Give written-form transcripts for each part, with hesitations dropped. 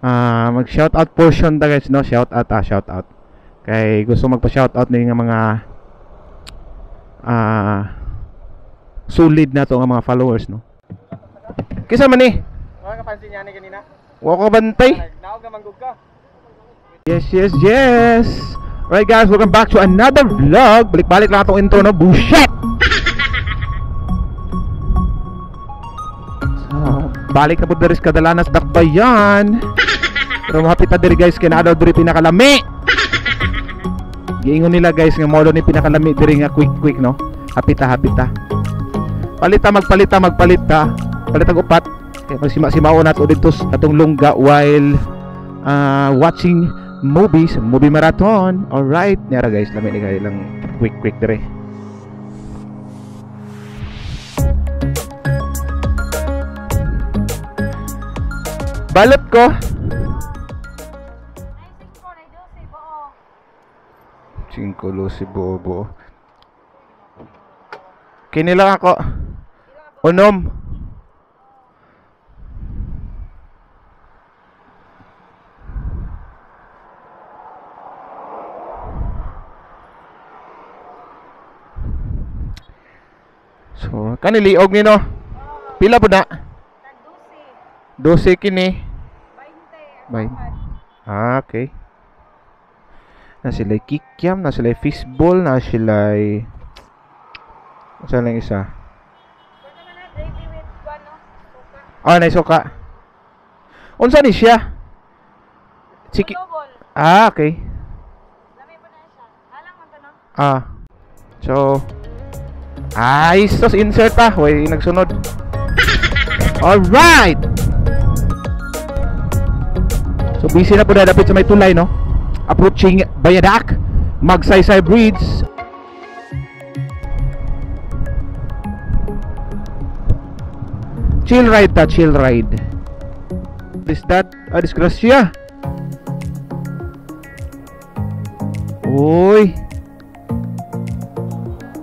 mag shoutout portion ta guys, no? Shoutout kay gusto magpa-shoutout ni nga mga solid na to nga mga followers, no? Kisa man ni? Wala ka pansin niya ni kanina? Wa ko bantay. Naog na manggug ka. Yes. Alright guys, welcome back to another vlog. Balik-balik lang itong intro, no? Bullshit! So, balik na po dari sa kadalanas dakbayan. Pero mahapit na diri guys, kinadaw diri pinakalami. Giingon nila guys, nga molo ni pinakalami diri nga quick, no? Hapit ta. Palita magpalita. Palit ang upat. Kaya magsima-simao na ito dito atong lungga while watching movie marathon. Alright, nara guys, lami ni kayo lang quick dire. Balot ko. Cinco lusi buo. Kinilang ako. Unom. So, kaniliog ni no. Pila po na? 12 kini. 20. Okay. Na sila kikiam, na sila fishball, na sila saan lang isa? Na suka. Unsa ni siya? Chiki. Okay. So sos insert pa. Way nagsunod. Alright. So busy na po na dapit sa may tulay, no? Approaching Bayadak, Magsaysay Bridge. Chill ride. Is that a disgrasya? Uy.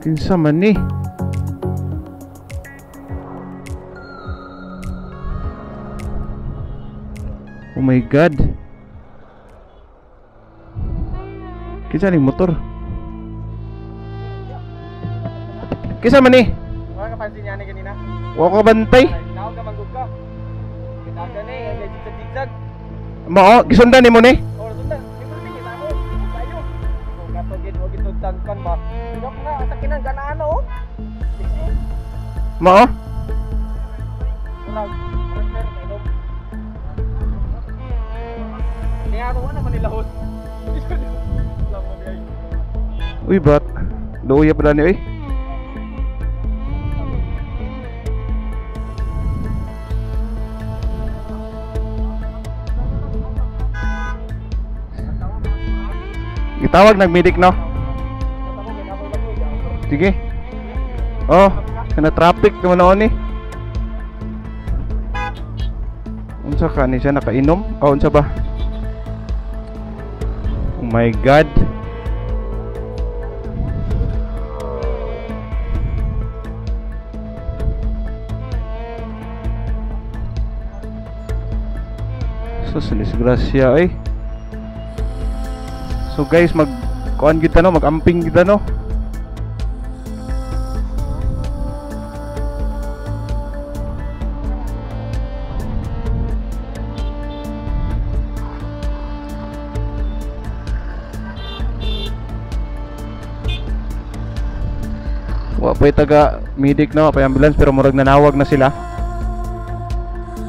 Kinsa man ni? Oh my god. Kinsa ni motor? Kinsa man ni? Wala ka pansin niya ni kanina? Wa ko bantay. Naog na manggug ka. Kitaga ni, zigzag. Mao, gisundan nimo ni? Oh, sundan. Ikaw ni tao. Kayo. Kung katugid wag ito tangkan ba? Ikaw nga sakinan ganaan oh. Mao? Wala. Kaya ako naman nilahos. Uy, bat? Luya pa ni, uy. Gitawag nagmidik, no? Sige. Oh, kana traffic naman ako ni. Unsa ka ni siya nakainom? Unsa ba? Oh my god. Sus, disgrasya eh. So guys, mag-kuan kita no, mag-amping kita no. Wa pa'y taga medic no, pa'y ambulance pero murag nanawag na sila.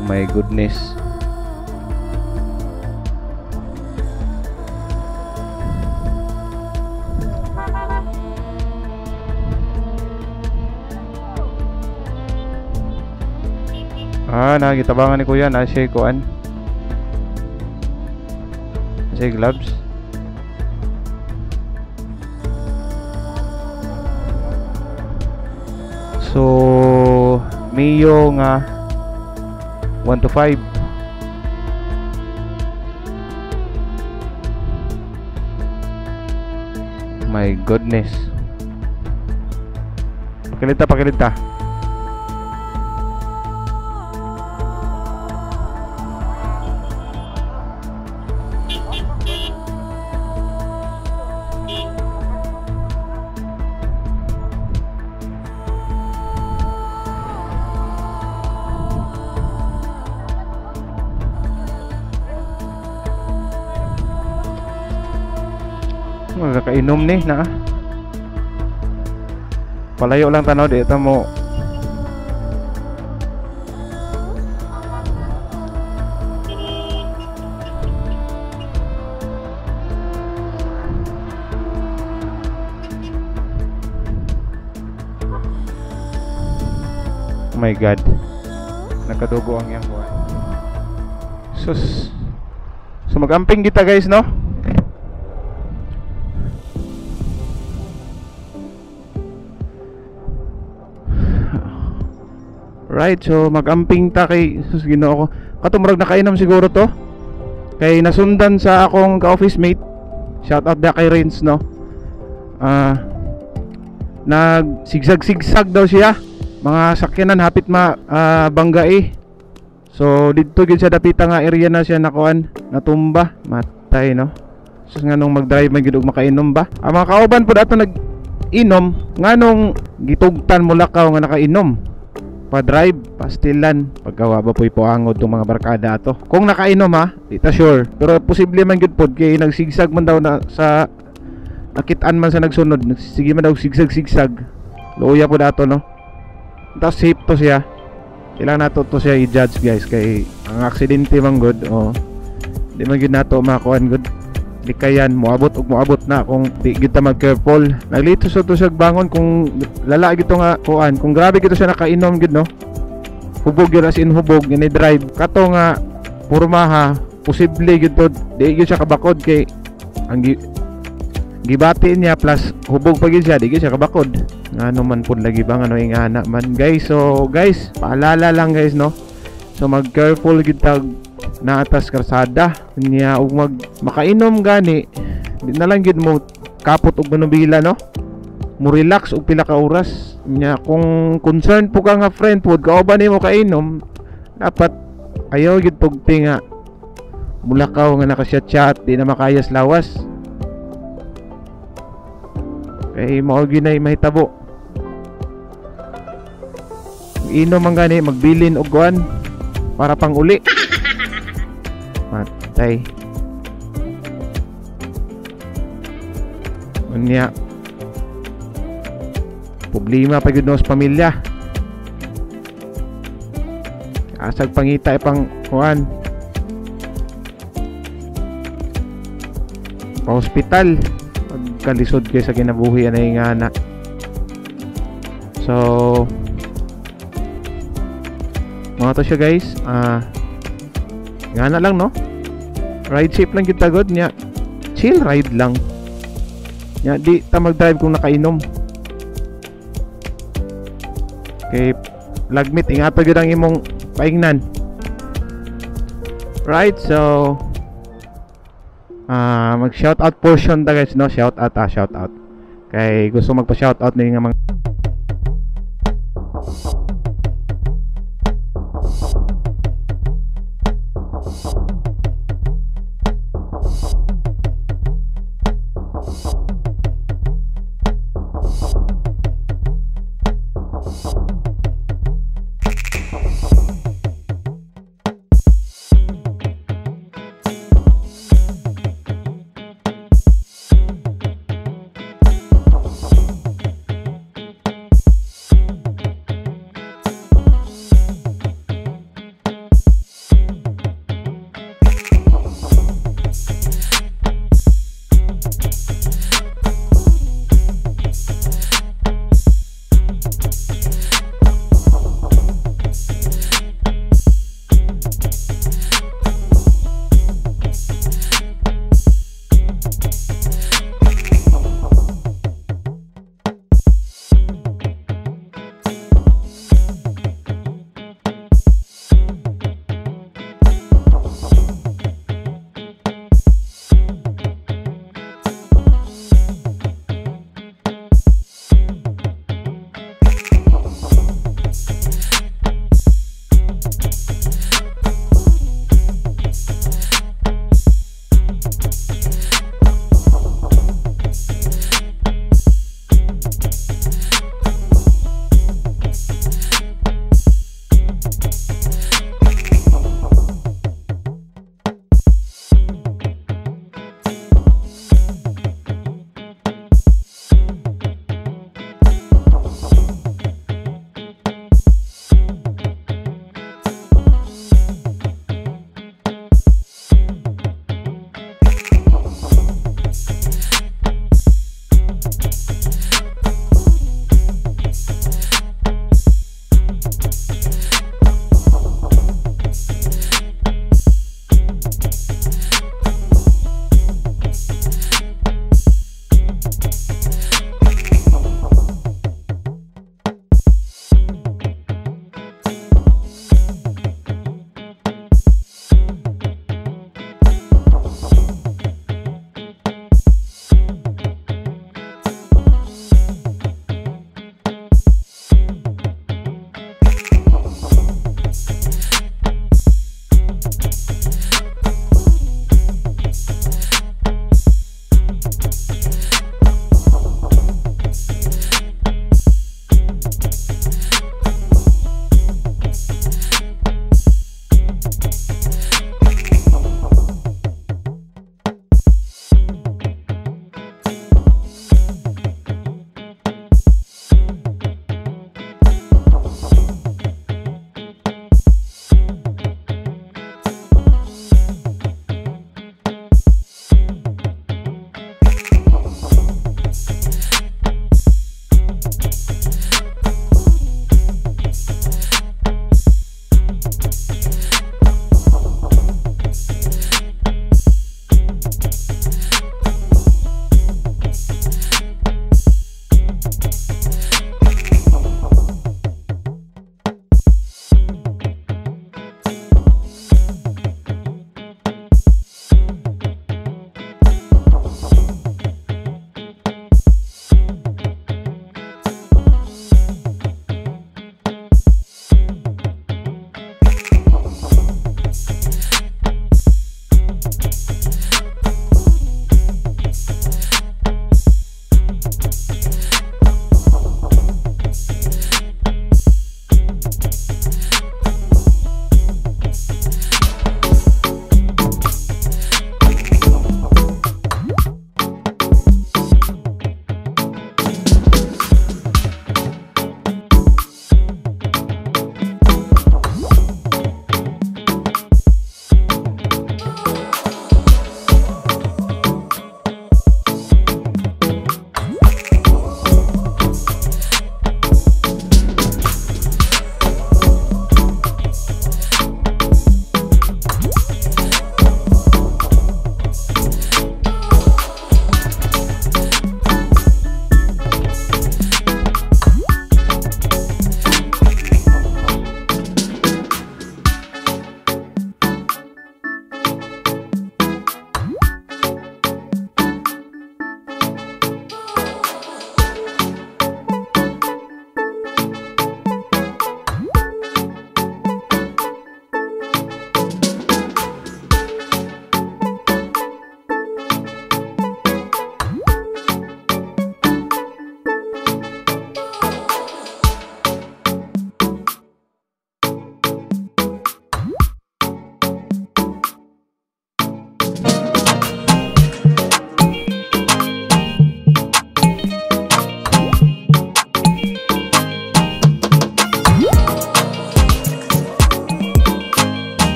Oh my goodness. Nakikitabangan ni kuya na siya kuan. Siya gloves. So Mio nga 1 to 5. My goodness. Pakilita. Magkakainom ni na. Palayo lang tanaw di ta mo. Oh my god. Nakadugo ang yang buwan. Sus. So magamping kita guys, no? Right, so magamping ta kay sus Ginoo ko. Katumurag nakainom siguro to. Kay nasundan sa akong ka-office mate. Shout out da kay Renz, no? Nag sigsag-sigsag daw siya. Mga sakyanan hapit banggai. So dito gid sa dapita nga area na siya nakuan, natumba, matay no. So nganong mag-drive man gid og makainom ba? Ang mga kauban pud ato nag-inom nganong gitugtan mo lakaw nga nakainom. Pa-drive, pastilan, pagkawa ba po'y puangod tong mga barkada ato. Kung nakainom ha, di ta sure. Pero posible man gid pod kay nagsigsag man daw na sa nakitaan man sa nagsunod, sige man daw sigsag-sigsag. Luya pod ato no. Tapos safe to siya. Kailangan nato to siya i-judge guys. Kay ang aksidente man good, di man gid nato makuan good. Di kayan moabot ug moabot na kung di gid ta mag-careful. Naglito sa to siya bangon kung lala gid to nga kuan. Kung grabe gid siya nakainom gid no. Hubog yun as in hubog ni drive. Kato nga pormaha, posible gid to di gid siya kabakod kay ang gibati niya plus hubog pa gid siya, di gid siya kabakod. Ano man pud lagi bang ano ingana man guys. So guys, paalala lang guys no. So mag careful gid tag na atas karsada niya ug makainom gani. Di na lang gid mo kapot og manubila no. Mo relax og pila ka oras niya. Kung concerned po ka nga friend pud kauban nimo kainom, dapat ayaw gid pugti nga mulakaw nga naka-chat di na makayas lawas. Kay mao ginay mahitabo. Inom man gani magbilin og kuan para pang uli. Matay. Unya. Problema pa gyud sa pamilya. Asag pangita pang kuan. Pa hospital. Kalisod kay sa kinabuhi anay nga na. So mga to siya guys. Nga na lang no. Ride safe lang kita god nya. Chill ride lang. Nya di ta mag-drive kung nakainom. Kay lagmit ingata gyud ang imong paingnan. Right, so mag shout out portion ta guys no. Shout out. Kay gusto magpa shout out ni nga mga